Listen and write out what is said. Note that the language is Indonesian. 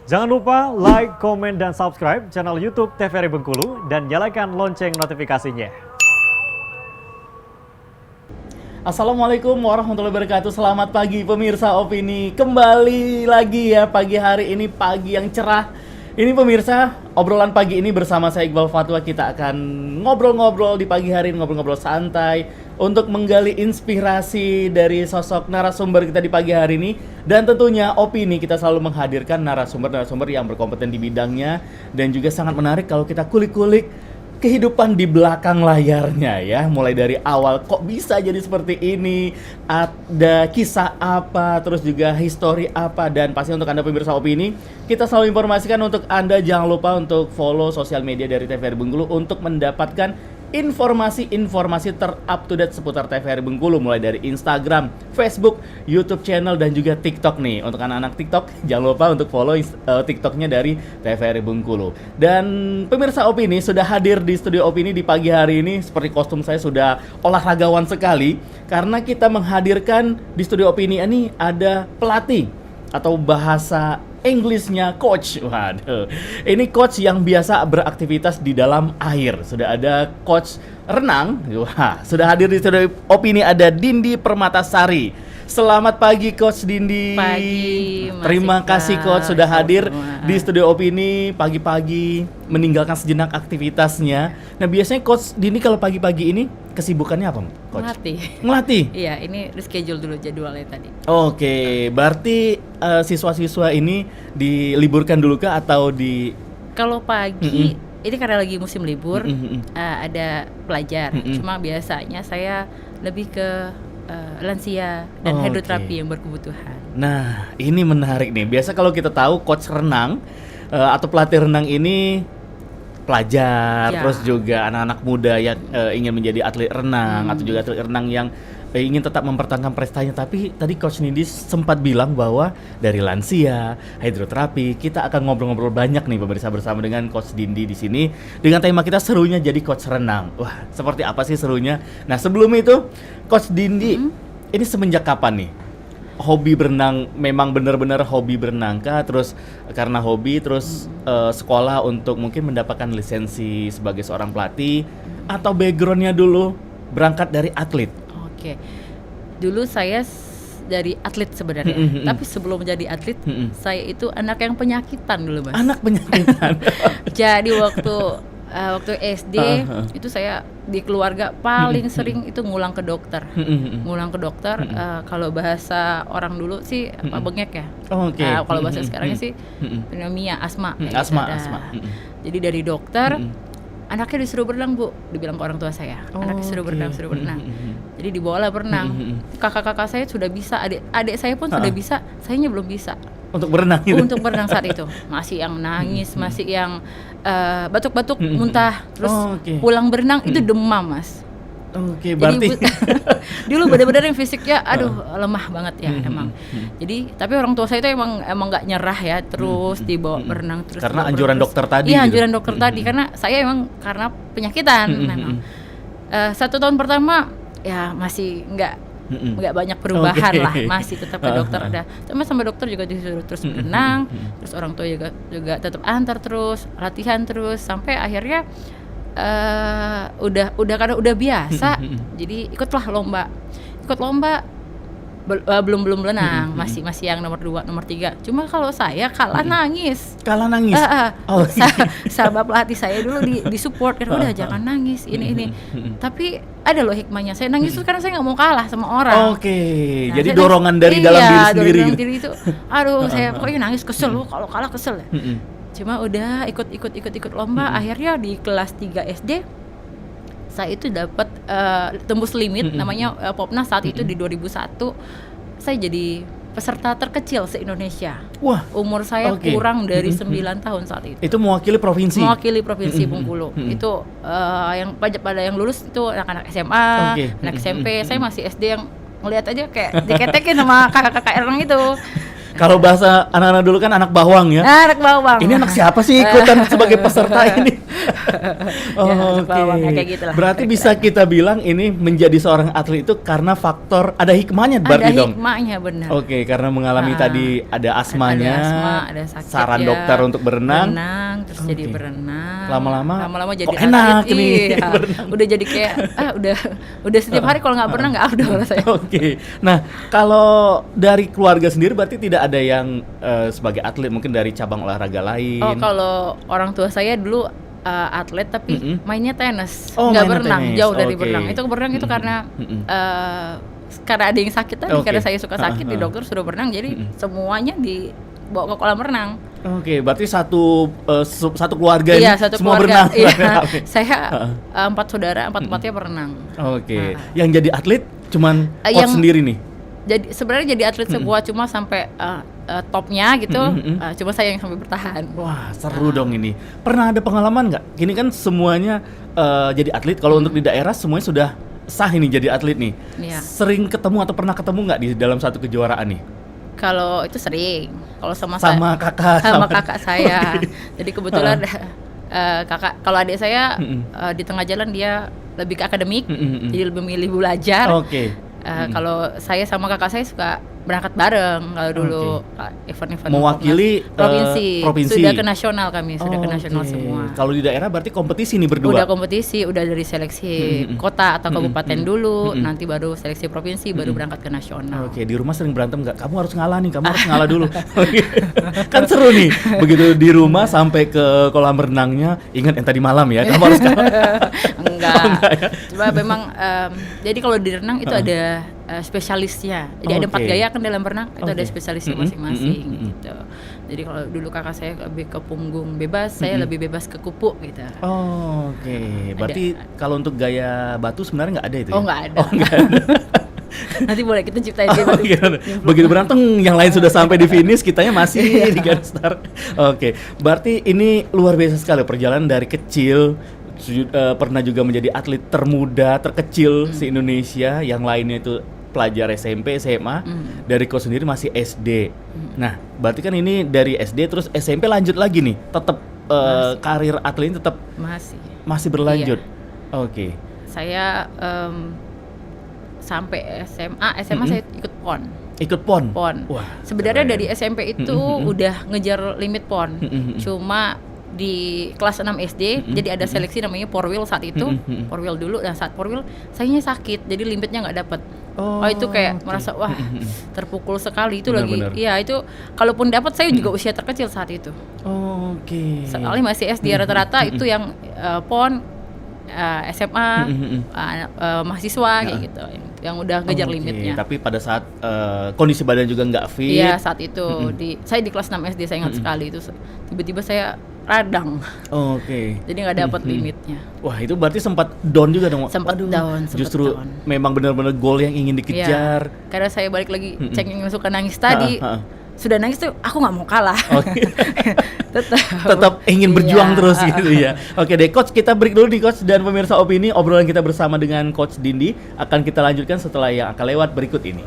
Jangan lupa like, komen, dan subscribe channel YouTube TVRI Bengkulu dan nyalakan lonceng notifikasinya. Assalamualaikum warahmatullahi wabarakatuh. Selamat pagi pemirsa Opini. Kembali lagi ya pagi hari ini, pagi yang cerah. Ini pemirsa, obrolan pagi ini bersama saya Iqbal Fatwa. Kita akan ngobrol-ngobrol di pagi hari ini, ngobrol-ngobrol santai untuk menggali inspirasi dari sosok narasumber kita di pagi hari ini. Dan tentunya Opini kita selalu menghadirkan narasumber-narasumber yang berkompeten di bidangnya. Dan juga sangat menarik kalau kita kulik-kulik kehidupan di belakang layarnya ya. Mulai dari awal kok bisa jadi seperti ini, ada kisah apa, terus juga histori apa. Dan pasti untuk Anda pemirsa Opini, kita selalu informasikan untuk Anda jangan lupa untuk follow sosial media dari TVRI Bengkulu untuk mendapatkan informasi-informasi ter-up to date seputar TVRI Bengkulu, mulai dari Instagram, Facebook, YouTube channel, dan juga TikTok nih. Untuk anak-anak TikTok, jangan lupa untuk follow TikToknya dari TVRI Bengkulu. Dan pemirsa Opini sudah hadir di studio Opini di pagi hari ini. Seperti kostum saya sudah olahragawan sekali, karena kita menghadirkan di studio Opini ini ada pelatih atau bahasa Inggrisnya coach. Waduh, ini coach yang biasa beraktivitas di dalam air. Sudah ada coach renang. Wah, sudah hadir di studio Opini ada Dindi Permatasari. Selamat pagi Coach Dindi. Pagi. Terima kasih Coach sudah hadir di studio Opini pagi-pagi meninggalkan sejenak aktivitasnya. Nah, biasanya Coach Dindi kalau pagi-pagi ini kesibukannya apa, Coach? Ngelatih. Iya, ini reschedule dulu jadwalnya tadi. Oke, berarti siswa-siswa ini diliburkan dulu kah atau di? Kalau pagi ini karena lagi musim libur, ada pelajar. Cuma biasanya saya lebih ke lansia dan hidroterapi yang berkebutuhan. Nah, ini menarik nih. Biasa kalau kita tahu coach renang atau pelatih renang ini pelajar, terus juga anak-anak muda yang ingin menjadi atlet renang atau juga atlet renang yang ingin tetap mempertahankan prestasinya. Tapi tadi Coach Dindi sempat bilang bahwa dari lansia, hidroterapi, kita akan ngobrol-ngobrol banyak nih pemirsa bersama dengan Coach Dindi di sini dengan tema kita serunya jadi coach renang. Wah, seperti apa sih serunya? Nah, sebelum itu Coach Dindi, ini semenjak kapan nih hobi berenang? Memang benar-benar hobi berenang kah? Terus karena hobi terus sekolah untuk mungkin mendapatkan lisensi sebagai seorang pelatih, atau backgroundnya dulu berangkat dari atlet? Oke. Dulu saya dari atlet sebenarnya. Tapi sebelum menjadi atlet, saya itu anak yang penyakitan dulu, Mas. Anak penyakitan. Jadi waktu SD itu saya di keluarga paling sering itu ngulang ke dokter. Kalau bahasa orang dulu sih bengek ya. Kalau bahasa sekarangnya sih pneumonia, asma. Asma. Jadi dari dokter, anaknya disuruh berenang, Bu, dibilang ke orang tua saya. Anaknya suruh berenang. Jadi dibawalah berenang. Kakak-kakak saya sudah bisa, adik saya pun sudah bisa, sayanya belum bisa. Untuk berenang gitu? Untuk berenang saat itu. Masih yang nangis, masih yang batuk-batuk, muntah. Terus pulang berenang itu demam, Mas. Berarti dulu benar-benar yang fisiknya lemah banget ya emang. Jadi tapi orang tua saya itu emang nggak nyerah ya, terus dibawa berenang terus. Karena anjuran dokter tadi. Iya, anjuran dokter tadi, karena saya emang karena penyakitan memang. 1 tahun pertama ya masih nggak banyak perubahan lah, masih tetap ke dokter ada. Sama dokter juga disuruh terus berenang, terus orang tua juga tetap antar terus, latihan terus sampai akhirnya karena udah biasa, jadi ikut lomba belum berenang, masih yang nomor 2, nomor 3. Cuma kalau saya kalah nangis. Sahabat pelatih saya dulu di support kan, udah jangan nangis ini. Tapi ada loh hikmahnya, saya nangis itu karena saya nggak mau kalah sama orang. Nah, jadi dorongan dari dalam diri sendiri. Dalam diri itu, saya pokoknya nangis, kesel loh kalau kalah, kesel ya. Cuma udah ikut lomba. Akhirnya di kelas 3 SD saya itu dapat tembus limit, namanya Popnas saat itu di 2001. Saya jadi peserta terkecil se-Indonesia. Wah, umur saya kurang dari 9 tahun saat itu. Itu mewakili provinsi Bengkulu. Itu yang pada yang lulus itu anak-anak SMA, anak SMP. Saya masih SD yang ngelihat aja kayak diketekin sama kakak-kakak renang itu. Kalau bahasa anak-anak dulu kan anak bawang ya. Anak bawang. Ini anak siapa sih ikutan sebagai peserta ini? Oh, Ya, oke. bawangnya kayak gitu lah. Berarti bisa kita bilang ini menjadi seorang atlet itu karena faktor ada hikmahnya berarti Ada dong. hikmahnya benar. Oke, karena mengalami tadi ada asmanya, Ada asma, ada sakit saran ya. dokter untuk berenang. Terus jadi Oke. berenang. Lama-lama jadi kok enak atlet, nih iya. berenang. Udah jadi kayak udah setiap hari kalau nggak berenang nggak udah rasanya. Oke. Nah, kalau dari keluarga sendiri berarti tidak ada yang sebagai atlet mungkin dari cabang olahraga lain. Oh, kalau orang tua saya dulu atlet tapi mainnya tenis, Oh, nggak mainnya berenang, tenis. jauh dari Oke. berenang. Itu berenang itu karena karena ada yang sakit tadi, Oke. karena saya suka sakit, di dokter suruh berenang, jadi semuanya dibawa ke kolam renang. Oke, berarti satu keluarga Iya, ini satu semua keluarga. berenang. Iya. Saya 4 saudara, empatnya berenang. Oke. Yang jadi atlet cuman coach Yang- sendiri nih. Jadi sebenarnya jadi atlet semua cuma sampai topnya gitu, cuma saya yang sampai bertahan. Wah, seru dong ini. Pernah ada pengalaman nggak? Gini kan semuanya jadi atlet. Kalau untuk di daerah semuanya sudah sah ini jadi atlet nih. Iya. Sering ketemu atau pernah ketemu nggak di dalam satu kejuaraan nih? Kalau itu sering, kalau Sama saya, kakak. sama kakak saya. Oke. Jadi kebetulan kakak, kalau adik saya di tengah jalan dia lebih ke akademik, jadi lebih milih belajar. Oke. Kalau saya sama kakak saya suka berangkat bareng kalau dulu event-event Mewakili, provinsi. provinsi. Sudah ke nasional kami, sudah ke nasional Oke. semua. Kalau di daerah berarti kompetisi nih berdua. Udah kompetisi, udah dari seleksi kota atau kabupaten dulu, nanti baru seleksi provinsi, baru berangkat ke nasional. Oke, di rumah sering berantem nggak? Kamu harus ngalah nih, kamu harus ngalah dulu. Oke. Kan seru nih. Begitu di rumah sampai ke kolam renangnya, ingat yang tadi malam ya, kamu harus kalah. Enggak. Coba memang jadi kalau di renang itu ada spesialisnya. Jadi ada 4 Oke. gaya kan dalam renang, itu ada Oke. spesialisnya masing-masing gitu. Jadi kalau dulu kakak saya lebih ke punggung bebas, saya lebih bebas ke kupu gitu. Oh, oke. Berarti kalau untuk gaya batu sebenarnya nggak ada itu Oh, ya? nggak ada. Oh, nggak ada. Nanti boleh kita ciptain dia. Oh, gimana? Begitu berantem, yang lain sudah sampai di finish, kitanya masih di garis start. Oke, berarti ini luar biasa sekali perjalanan dari kecil. Pernah juga menjadi atlet termuda, terkecil se-Indonesia. Yang lainnya itu pelajar SMP, SMA. Dari kau sendiri masih SD. Nah, berarti kan ini dari SD terus SMP lanjut lagi nih. Tetap karir atlet ini tetap masih berlanjut. Iya. Oke. Saya sampai SMA saya ikut PON. Ikut PON. Wah, sebenarnya dari SMP itu udah ngejar limit PON. Cuma di kelas 6 SD jadi ada seleksi namanya Porwil saat itu. Porwil dulu, dan saat Porwil sayanya sakit, jadi limitnya nggak dapet. Oh, itu kayak merasa wah terpukul sekali itu Benar-benar. lagi. Iya, itu kalaupun dapat saya juga usia terkecil saat itu. Oke. Soalnya masih SD rata-rata itu yang PON, SMA, mahasiswa kayak gitu, yang udah ngejar limitnya. Tapi pada saat kondisi badan juga nggak fit. Iya, saat itu saya di kelas 6 SD, saya ingat sekali itu tiba-tiba saya radang. Oke. Jadi nggak dapat limitnya. Wah, itu berarti sempat down juga dong. Sempat down, sempat Justru down. memang benar-benar goal yang ingin dikejar. Iya, karena saya balik lagi cengeng suka nangis tadi. Sudah nangis tuh aku nggak mau kalah. Oke. Tetap Tetap ingin berjuang Iya. terus gitu ya. Oke deh, Coach, kita break dulu nih, Coach. Dan pemirsa Opini, obrolan kita bersama dengan Coach Dindi akan kita lanjutkan setelah yang akan lewat berikut ini.